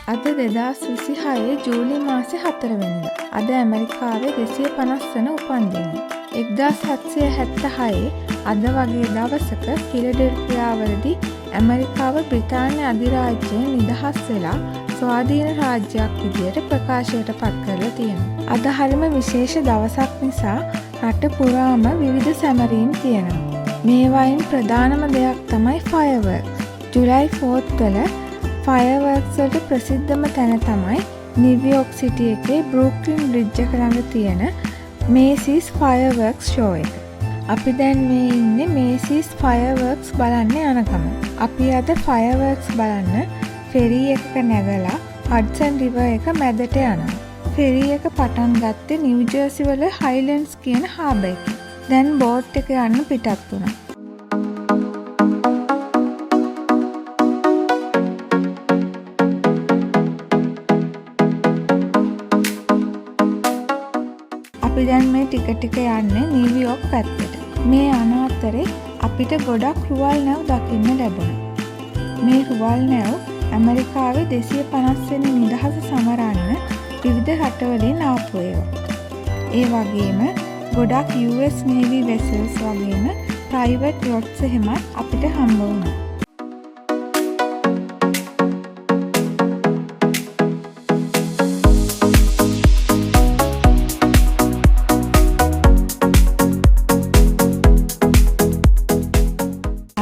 අද 2026 ජූලි මාසේ 4 වෙනිදා. අද ඇමරිකාවේ 250 වන උපන්දිනය. 1776 අද වගේ දවසක ෆිලඩෙල්ෆියාවලදී ඇමරිකාව බ්‍රිතාන්‍ය අධිරාජ්‍යයෙන් නිදහස් වෙලා ස්වාධීන රාජ්‍යයක් විදියට ප්‍රකාශයට පත් කරලා තියෙනවා. අද හරිම විශේෂ දවසක් නිසා රට පුරාම විවිධ සැමරීම් තියෙනවා. මේවායින් ප්‍රධානම දෙයක් තමයි ෆයර්වර්ක්ස්. ජුලයි 4th වල ෆයර්වර්ක්ස් වලට ප්‍රසිද්ධම තැන තමයි නිව්යෝක් සිටි එකේ බෲක්ලින් බ්‍රිජ් එක ළඟ තියෙන මේසිස් ෆයර්වර්ක්ස් ෂෝ එක. අපි දැන් මේ ඉන්නේ මේසිස් ෆයර්වර්ක්ස් බලන්න යනකම. අපි අද ෆයර්වර්ක්ස් බලන්න ෆෙරි එකක නැගලා හඩ්සන් රිවර් එක මැදට යනවා. ෆෙරි එක පටන් ගත්තේ නිව් ජර්සි වල හයිලන්ඩ්ස් කියන හාබර් එකේ. දැන් බෝට් එක යන්න පිටත් වුණා. අපි දැන් මේ ටික යන්නේ නිව්යෝක් පැත්තට. මේ යන අතරේ අපිට ගොඩක් රුවල් නැව් දකින්න ලැබුණා. මේ රුවල් නැව් ඇමරිකාවේ 250 වෙනි නිදහස සමරන්න විවිධ රටවලින් ආපු ඒවා. ඒ වගේම ගොඩක් US Navy vessels වගේම private yachts එහෙමත් අපිට හම්බ වුණා.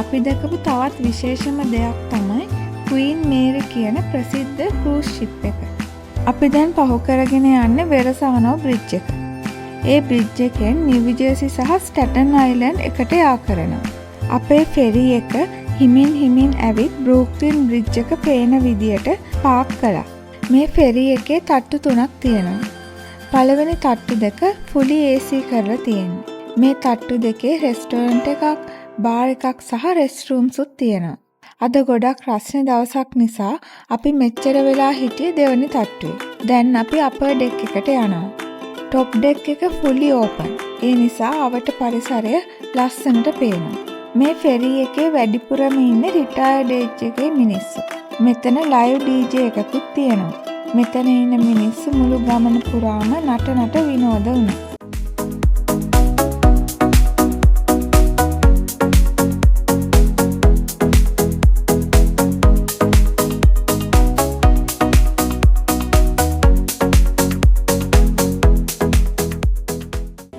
අපි දැකපු තවත් විශේෂම දෙයක් තමයි Queen Mary කියන ප්‍රසිද්ධ cruise ship එක. අපි දැන් පහු කරගෙන යන්නේ වෙරසානෝ බ්‍රිජ් එක. ඒ බ්‍රිජ් එකෙන් නිව් ජර්සි සහ ස්ටැටන් අයිලන්ඩ් එකට යා කරනවා. අපේ ෆෙරි එක හිමින් ඇවිත් බෲක්ලින් බ්‍රිජ් එක පේන විදියට පාක් කළා. මේ ෆෙරි එකේ තට්ටු 3ක් තියෙනවා. පළවෙනි තට්ටු දෙක fully AC කරලා තියෙනවා. මේ තට්ටු දෙකේ රෙස්ටෝරන්ට් එකක්, බාර් එකක් සහ රෙස්ට්රූම්ස් උත් තියෙනවා. අද ගොඩක් රස්නේ දවසක් නිසා අපි මෙච්චර වෙලා හිටියේ දෙවනි තට්ටුවේ. දැන් අපි අපර් ඩෙක් එකට යනවා. টොප් ඩෙක් එක fully open. ඒ නිසා අවට පරිසරය ලස්සනට පේනවා. මේ ෆෙරි එකේ වැඩිපුරම ඉන්නේ රිටයර්ඩ් ඒජ් එකේ මිනිස්සු. මෙතන ලයිව් DJ එකකුත් තියෙනවා. මෙතන ඉන්න මිනිස්සු මුළු ගමන පුරාම නට විනෝද වුණා.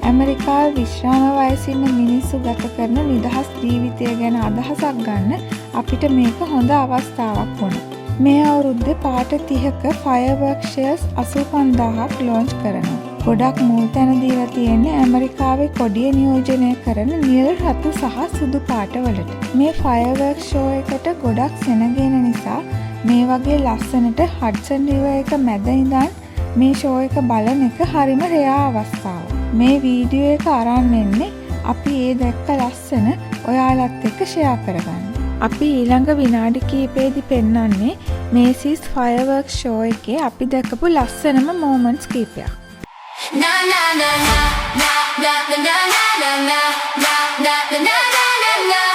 ඇමරිකාවේ විශ්‍රාම වයසේ ඉන්න මිනිස්සු ගත කරන නිදහස් ජීවිතය ගැන අදහසක් ගන්න අපිට මේක හොඳ අවස්ථාවක් වුණා. මේ අවුරුද්දේ පාට 30ක ෆයර්වර්ක්ස් ෂෙයර්ස් 85000ක් ලොන්ච් කරනවා. ගොඩක් මුල් තැන දීලා තියෙන්නේ ඇමරිකාවේ කොඩිය නියෝජනය කරන නිල් රතු සහ සුදු පාට වලට. මේ ෆයර්වර්ක්ස් ෂෝ එකට ගොඩක් සෙනගෙන නිසා මේ වගේ ලස්සනට හඩ්සන් රිවර් එක මැද ඉඳන් මේ ෂෝ එක බලන එක හරිම රෙයා අවස්ථාවක්. මේ වීඩියෝ එක අරන් එන්නේ අපි ඒ දැක්ක ලස්සන ඔයාලත් එක්ක ෂෙයා කරගන්න. අපි ඊළඟ විනාඩි කිහිපෙදි පෙන්වන්නේ මේසිස් ෆයර්වර්ක්ස් ෂෝ එකේ අපි දැකපු ලස්සනම මොමන්ට්ස් කිහිපයක්. Na na na na na na na na na na na na na na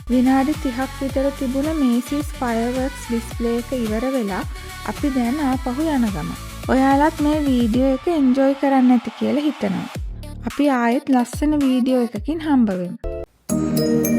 විනාඩි 30ක් විතර තිබුණ මේසිස් ෆයර්වර්ක්ස් ඩිස්ප්ලේ එක ඉවර වෙලා අපි දැන් ආපහු යන ගම. ඔයාලත් මේ වීඩියෝ එක එන්ජොයි කරන්න ඇති කියලා හිතනවා. අපි ආයෙත් ලස්සන වීඩියෝ එකකින් හම්බ වෙමු.